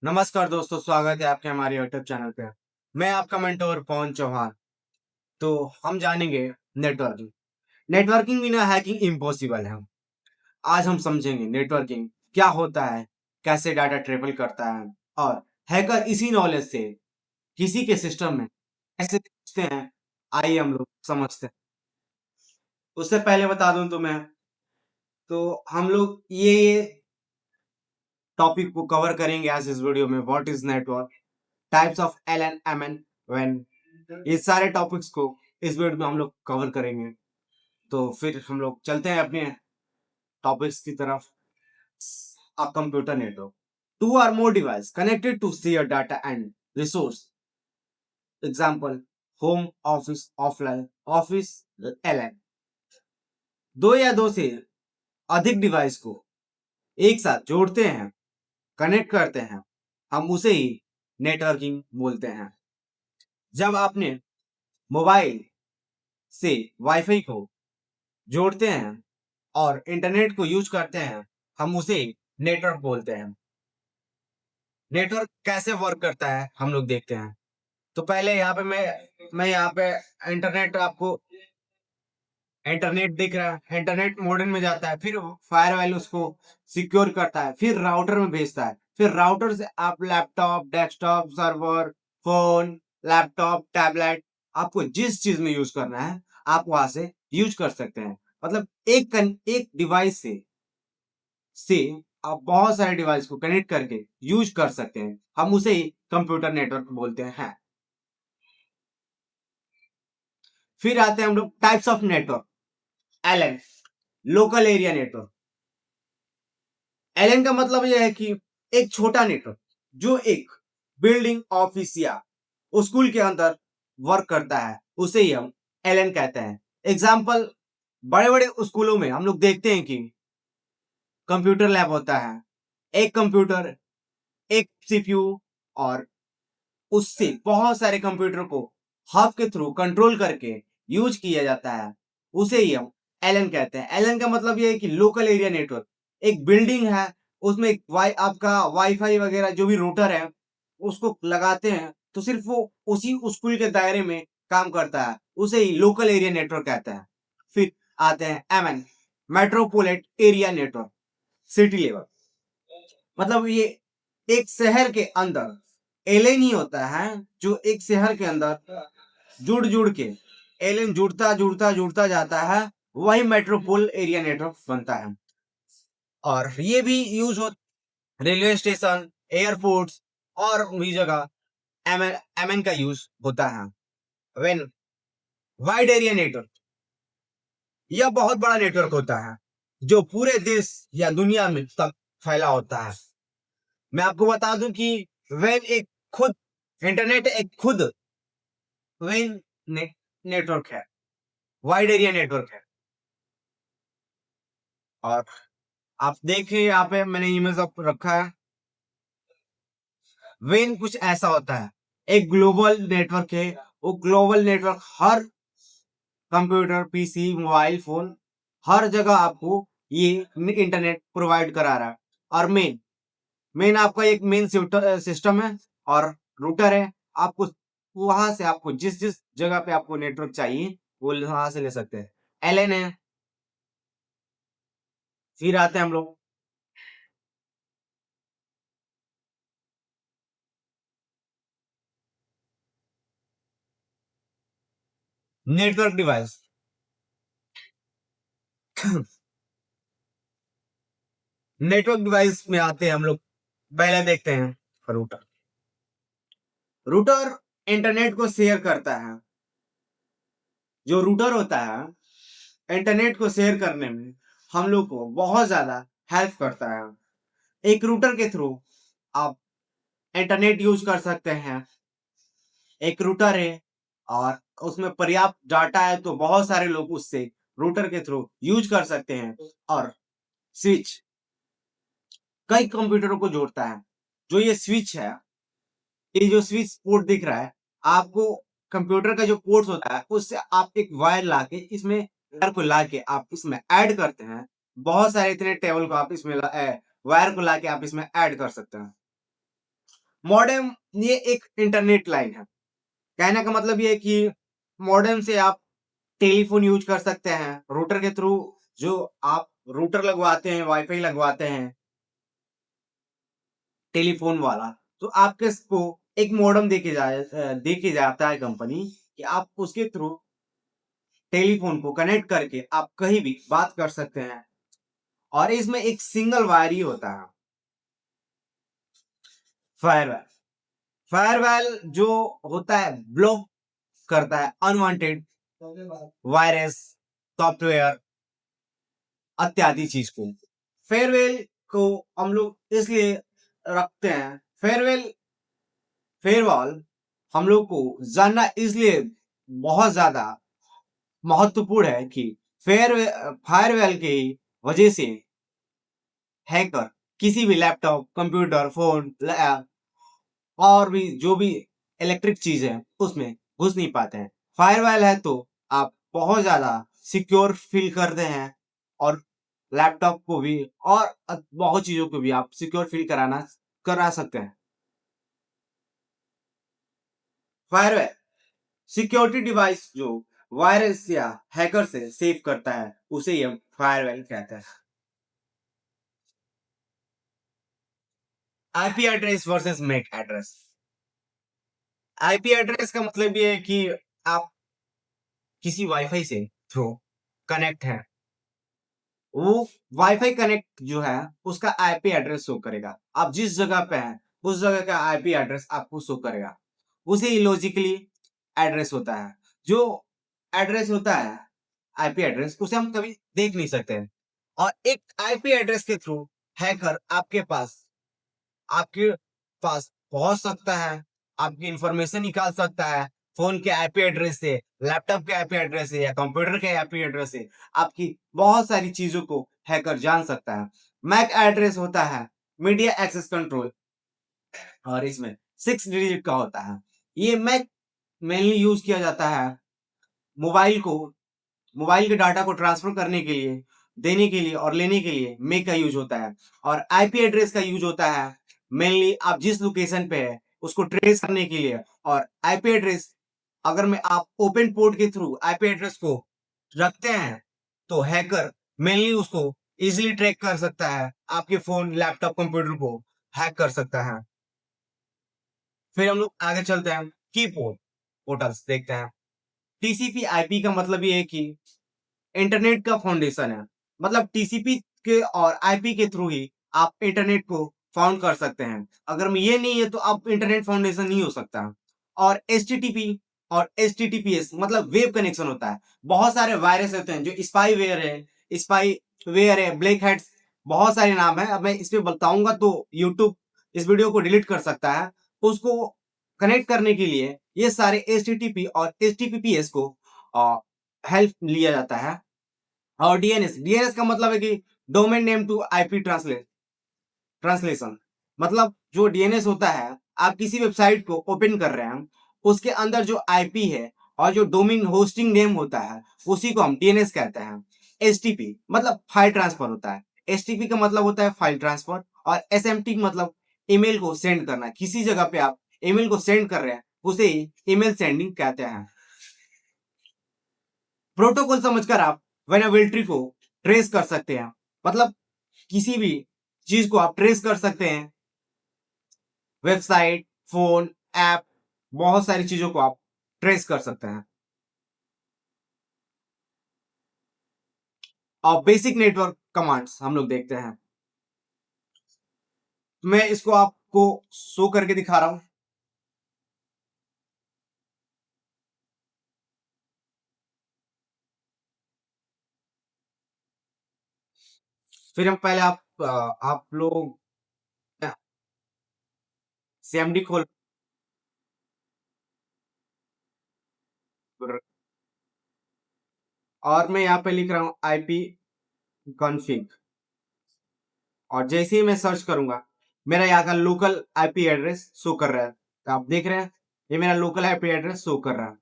नमस्कार दोस्तों, स्वागत है आपके हमारे यूट्यूब चैनल पे। मैं आपका मेंटोर पवन चौहान। तो हम जानेंगे नेटवर्किंग। नेटवर्किंग बिना हैकिंग इम्पॉसिबल है। आज हम समझेंगे नेटवर्किंग क्या होता है, कैसे डाटा ट्रेवल करता है और हैकर इसी नॉलेज से किसी के सिस्टम में कैसे घुसते हैं। आइए हम लोग समझते हैं। उससे पहले बता दूं तो हम लोग ये टॉपिक को कवर करेंगे आज इस वीडियो में। What is network, types of LAN MAN वेन, ये सारे टॉपिक्स को इस वीडियो में हम लोग कवर करेंगे। तो फिर हम लोग चलते हैं अपने टॉपिक्स की तरफ। A computer network, two or more devices connected to share data and resource. Example: home, office, offline, office, LAN। दो या दो से अधिक डिवाइस को एक साथ जोड़ते हैं, कनेक्ट करते हैं, हम उसे ही नेटवर्किंग बोलते हैं। जब आपने मोबाइल से वाईफाई को जोड़ते हैं और इंटरनेट को यूज करते हैं, हम उसे नेटवर्क बोलते हैं। नेटवर्क कैसे वर्क करता है हम लोग देखते हैं। तो पहले यहाँ पे मैं यहाँ पे इंटरनेट आपको इंटरनेट दिख रहा है। इंटरनेट मॉडेम में जाता है, फिर फायरवॉल उसको सिक्योर करता है, फिर राउटर में भेजता है, फिर राउटर से आप laptop, desktop, server, phone, laptop, tablet, आपको जिस चीज में यूज करना है आप वहां से यूज कर सकते हैं। मतलब एक डिवाइस से आप बहुत सारे डिवाइस को कनेक्ट करके यूज कर सकते हैं। हम उसे ही कंप्यूटर नेटवर्क बोलते हैं। फिर आते हैं हम लोग types of network. LAN, local area network. LAN का मतलब यह है कि एक छोटा नेटवर्क जो एक बिल्डिंग, ऑफिस या स्कूल के अंदर वर्क करता है, उसे ही हम एलएन कहते हैं। एग्जाम्पल: बड़े बड़े स्कूलों में हम लोग देखते हैं कि कंप्यूटर लैब होता है। एक कंप्यूटर, एक सीपीयू और उससे बहुत सारे कंप्यूटर को हब के थ्रू कंट्रोल करके यूज किया जाता है, उसे ही हम एलएन कहते हैं। एलएन का मतलब ये है कि लोकल एरिया नेटवर्क। एक बिल्डिंग है, उसमें आपका वाईफाई वगैरह जो भी रूटर है उसको लगाते हैं तो सिर्फ वो उसी स्कूल के दायरे में काम करता है, उसे ही लोकल एरिया नेटवर्क कहते हैं। फिर आते हैं M N, metropolitan area network. City level मतलब ये एक शहर के अंदर एलियन ही होता है जो एक शहर के अंदर जुड़ जुड़ के एलियन जुड़ता जुड़ता जुड़ता जाता है, वही मेट्रोपोल एरिया नेटवर्क बनता है। और ये भी यूज हो रेलवे स्टेशन, एयरपोर्ट्स और भी जगह एमएन का यूज होता है। वेन वाइड एरिया नेटवर्क, यह बहुत बड़ा नेटवर्क होता है जो पूरे देश या दुनिया में तक फैला होता है। मैं आपको बता दूं कि वेन एक खुद इंटरनेट एक खुद वेन नेटवर्क है, वाइड एरिया नेटवर्क है। और आप देखिए यहाँ पे मैंने इमेज अप रखा है। वेन कुछ ऐसा होता है, एक ग्लोबल नेटवर्क है। वो ग्लोबल नेटवर्क हर कंप्यूटर, पीसी, मोबाइल फोन, हर जगह आपको ये इंटरनेट प्रोवाइड करा रहा है। और मेन मेन आपका एक मेन सिस्टम है और रूटर है। आपको वहां से आपको जिस जिस जगह पे आपको नेटवर्क चाहिए वो वहां से ले सकते हैं। एलएन है। फिर आते हैं हम लोग नेटवर्क डिवाइस। नेटवर्क डिवाइस में आते हैं हम लोग। पहले देखते हैं रूटर। रूटर इंटरनेट को शेयर करता है। जो रूटर होता है इंटरनेट को शेयर करने में हम लोग को बहुत ज्यादा हेल्प करता है। एक रूटर के थ्रू आप इंटरनेट यूज कर सकते हैं। एक रूटर है और उसमें पर्याप्त डाटा है तो बहुत सारे लोग उससे रूटर के थ्रू यूज कर सकते हैं। और स्विच कई कंप्यूटरों को जोड़ता है। जो ये स्विच है, ये जो स्विच पोर्ट दिख रहा है आपको, कंप्यूटर का जो पोर्ट होता है उससे आप एक वायर लाके इसमें वायर को लाके आप इसमें ऐड करते हैं। बहुत सारे इतने टेबल को आप इसमें वायर को लाके आप इसमें ऐड कर सकते हैं। मॉडेम ये एक इंटरनेट लाइन है। कहने का मतलब ये है कि मॉडेम से आप टेलीफोन यूज कर सकते हैं। रूटर के थ्रू जो आप रूटर लगवाते हैं, वाईफाई लगवाते हैं टेलीफोन वाला, तो आपके को एक मॉडेम दे के जाता है कंपनी कि आप उसके थ्रू टेलीफोन को कनेक्ट करके आप कहीं भी बात कर सकते हैं। और इसमें एक सिंगल वायर ही होता है। फायरवॉल फायरवॉल जो होता है ब्लॉक करता है अनवांटेड वायरस, सॉफ्टवेयर इत्यादि चीज को। फेयरवेल को हम लोग इसलिए रखते हैं। फेयरवॉल हम लोग को जानना इसलिए बहुत ज्यादा महत्वपूर्ण है कि फेयर फायरवेल की वजह से हैकर किसी भी लैपटॉप, कंप्यूटर, फोन और भी जो भी इलेक्ट्रिक चीज है उसमें घुस नहीं पाते हैं। फायरवॉल है तो आप बहुत ज्यादा सिक्योर फील करते हैं और लैपटॉप को भी और बहुत चीजों को भी आप सिक्योर फील करा सकते हैं। फायरवॉल सिक्योरिटी डिवाइस जो वायरस या हैकर से सेव करता है उसे ही हम फायरवॉल कहते हैं। IP address versus MAC address. IP address का मतलब ये है कि आप किसी वाईफाई से थ्रू कनेक्ट है, वो वाईफाई कनेक्ट जो है उसका आईपी एड्रेस शो करेगा। आप जिस जगह पे हैं उस जगह का आईपी एड्रेस आपको शो करेगा। उसे ही लॉजिकली एड्रेस होता है। जो एड्रेस होता है आईपी एड्रेस उसे हम कभी देख नहीं सकते हैं। और एक आईपी एड्रेस के थ्रू हैकर आपके पास पहुंच सकता है, आपकी इंफॉर्मेशन निकाल सकता है। फोन के आईपी एड्रेस से, लैपटॉप के आईपी एड्रेस से या कंप्यूटर के आईपी एड्रेस से आपकी बहुत सारी चीजों को हैकर जान सकता है। मैक एड्रेस होता है मीडिया एक्सेस कंट्रोल, और इसमें 6 डिजिट का होता है। ये मैक मेनली यूज किया जाता है मोबाइल को मोबाइल के डाटा को ट्रांसफर करने के लिए, देने के लिए और लेने के लिए मेक का यूज होता है। और आईपी एड्रेस का यूज होता है मेनली आप जिस लोकेशन पे है उसको ट्रेस करने के लिए। और आईपी एड्रेस अगर मैं आप ओपन पोर्ट के थ्रू आईपी एड्रेस को रखते हैं तो हैकर मेनली उसको इजीली ट्रैक कर सकता है, आपके फोन, लैपटॉप, कंप्यूटर को हैक कर सकता है। फिर हम लोग आगे चलते हैं, की पोर्टल्स देखते हैं। टीसीपी आईपी का मतलब ये है कि इंटरनेट का फाउंडेशन है। मतलब टीसीपी के और आईपी के थ्रू ही आप इंटरनेट को फाउंड कर सकते हैं। अगर ये नहीं है तो आप इंटरनेट फाउंडेशन नहीं हो सकता। और एचटीटीपी और एचटीटीपीएस मतलब वेब कनेक्शन होता है। बहुत सारे वायरस होते हैं जो स्पाई वेयर है, ब्लैक हेड्स, बहुत सारे नाम है। अब मैं इस पे बताऊंगा तो यूट्यूब इस वीडियो को डिलीट कर सकता है। उसको कनेक्ट करने के लिए ये सारे एचटीटीपी और एचटीटीपीएस को हेल्प लिया जाता है। और डीएनएस का मतलब है कि domain name to IP translation. मतलब जो डीएनएस होता है, आप किसी वेबसाइट को ओपन कर रहे हैं, उसके अंदर जो आईपी है और जो डोमेन होस्टिंग नेम होता है उसी को हम डीएनएस कहते हैं। एचटीपी मतलब फाइल ट्रांसफर होता है। एचटीपी का मतलब होता है फाइल ट्रांसफर। और एसएमटी मतलब ईमेल को सेंड करना। किसी जगह पे आप ईमेल को सेंड कर रहे हैं उसे ईमेल सेंडिंग कहते हैं। प्रोटोकॉल समझकर आप वेनाबिलिटी को ट्रेस कर सकते हैं। मतलब किसी भी चीज को आप ट्रेस कर सकते हैं। वेबसाइट, फोन, ऐप, बहुत सारी चीजों को आप ट्रेस कर सकते हैं। और बेसिक नेटवर्क कमांड्स हम लोग देखते हैं। मैं इसको आपको शो करके दिखा रहा हूं। फिर हम पहले आप लोग सीएमडी खोल, और मैं यहाँ पे लिख रहा हूँ आईपी कॉन्फ़िग। और जैसे ही मैं सर्च करूंगा मेरा यहाँ का लोकल आईपी एड्रेस शो कर रहा है। तो आप देख रहे हैं ये मेरा लोकल आईपी एड्रेस शो कर रहा है।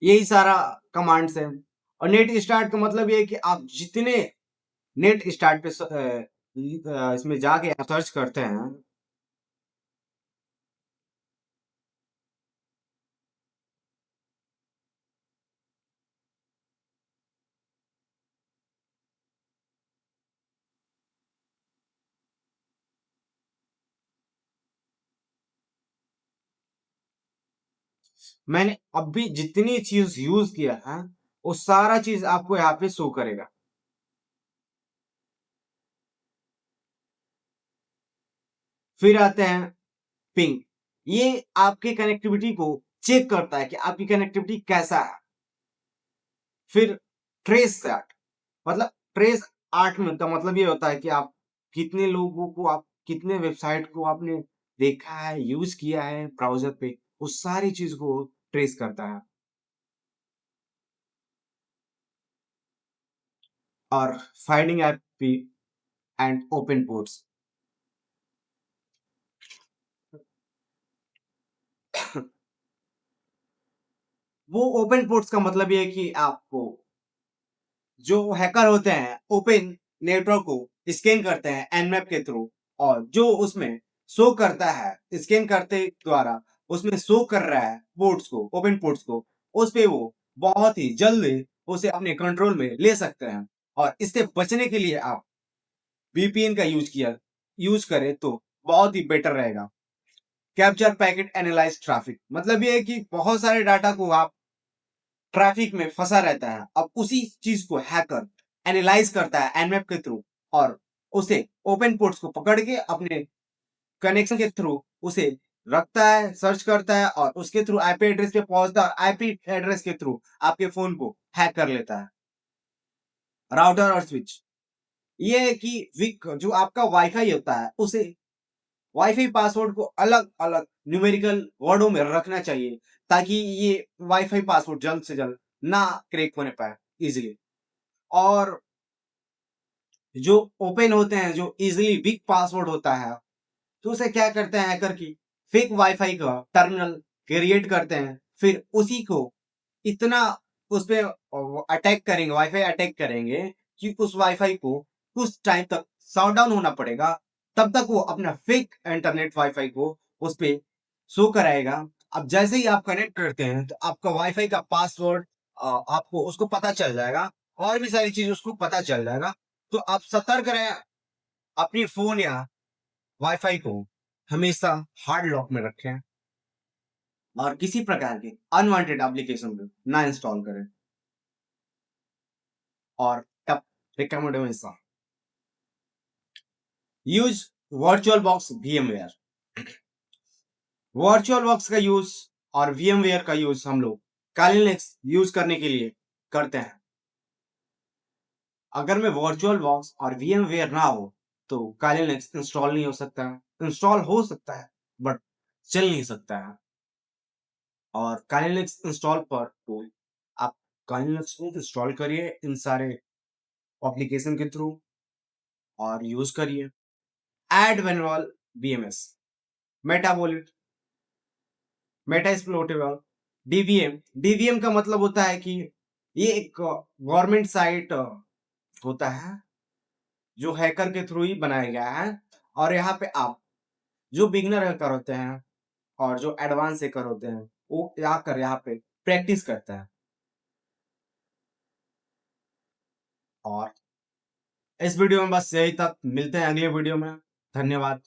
यही सारा कमांड्स है। और नेट स्टार्ट का मतलब ये है कि आप जितने नेट स्टार्ट पे इसमें जाके सर्च करते हैं, मैंने अभी जितनी चीज़ यूज़ किया है, वो सारा चीज़ आपको यहाँ पे शो करेगा। फिर आते हैं पिंग, ये आपकी कनेक्टिविटी को चेक करता है कि आपकी कनेक्टिविटी कैसा है। फिर ट्रेस आर्ट, मतलब ट्रेस आर्ट में का मतलब ये होता है कि आप कितने लोगों को, आप कितने वेबसाइट को आपने देखा है, यूज़ किया है ब्राउज़र पे, उस सारी चीज़ को ट्रेस करता है। और finding AP and open ports, वो ओपन पोर्ट्स का मतलब ये है कि आपको, जो हैकर होते हैं ओपन नेटवर्क को स्कैन करते हैं एनमैप के थ्रू, और जो उसमें शो करता है स्कैन करते द्वारा उसमें शो कर रहा है पोर्ट्स को, ओपन पोर्ट्स को, उस पे वो बहुत ही जल्दी उसे अपने कंट्रोल में ले सकते हैं। और इससे बचने के लिए आप वीपीएन का यूज करें तो बहुत ही बेटर रहेगा। कैप्चर पैकेट एनालाइज ट्रैफिक, मतलब ये है कि बहुत सारे डाटा को आप ट्रैफिक में फंसा रहता है, अब उसी चीज को हैकर एनालाइज करता है एनमैप के थ्रू, और उसे ओपन पोर्ट्स को पकड़ के अपने कनेक्शन के थ्रू उसे रखता है, सर्च करता है, और उसके थ्रू आईपी एड्रेस पे पहुंचता है, आईपी एड्रेस के थ्रू आपके फोन को हैक कर लेता है। राउटर और स्विच, ये है कि विक जो आपका वाईफाई होता है उसे वाईफाई पासवर्ड को अलग अलग न्यूमेरिकल वर्डों में रखना चाहिए, ताकि ये वाईफाई पासवर्ड जल्द से जल्द ना क्रैक होने पाए इजीली। और जो ओपन होते हैं, जो इजीली वीक पासवर्ड होता है, तो उसे क्या करते हैं हैकर की, फेक वाईफाई का टर्मिनल क्रिएट करते हैं, फिर उसी को इतना उस पे अटैक करेंगे, वाईफाई अटैक करेंगे कि उस वाईफाई को कुछ टाइम तक शट डाउन होना पड़ेगा, तब तक वो अपना फेक इंटरनेट वाईफाई को उस पे शो कराएगा। अब जैसे ही आप कनेक्ट करते हैं तो आपका वाईफाई का पासवर्ड आपको उसको पता चल जाएगा, और भी सारी चीज उसको पता चल जाएगा। तो आप सतर्क रहें, अपनी फोन या वाईफाई को हमेशा हार्ड लॉक में रखें, और किसी प्रकार के अनवांटेड एप्लीकेशन को ना इंस्टॉल करें। और top recommendation, use virtual box VMware। Virtual box का यूज और VMware का यूज हम लोग काली लिनक्स यूज करने के लिए करते हैं। अगर मैं वर्चुअल बॉक्स और VMware ना हो तो काली लिनक्स इंस्टॉल नहीं हो सकता है, इंस्टॉल हो सकता है बट चल नहीं सकता है। और काली लिनक्स इंस्टॉल पर तो आप काली लिनक्स को इंस्टॉल करिए इन सारे एप्लीकेशन के थ्रू, और यूज करिए। एड वेनरल BMS, मेटाबोलिट, मेटा एक्सप्लोटेबल, डीवीएम का मतलब होता है कि ये एक गवर्नमेंट साइट होता है जो हैकर के थ्रू ही बनाया गया है, और यहाँ पे आप जो बिगनर हैकर होते हैं और जो एडवांस हैकर होते हैं वो आकर यहाँ पे प्रैक्टिस करता है। और इस वीडियो में बस यही तक, मिलते हैं अगले वीडियो में। धन्यवाद।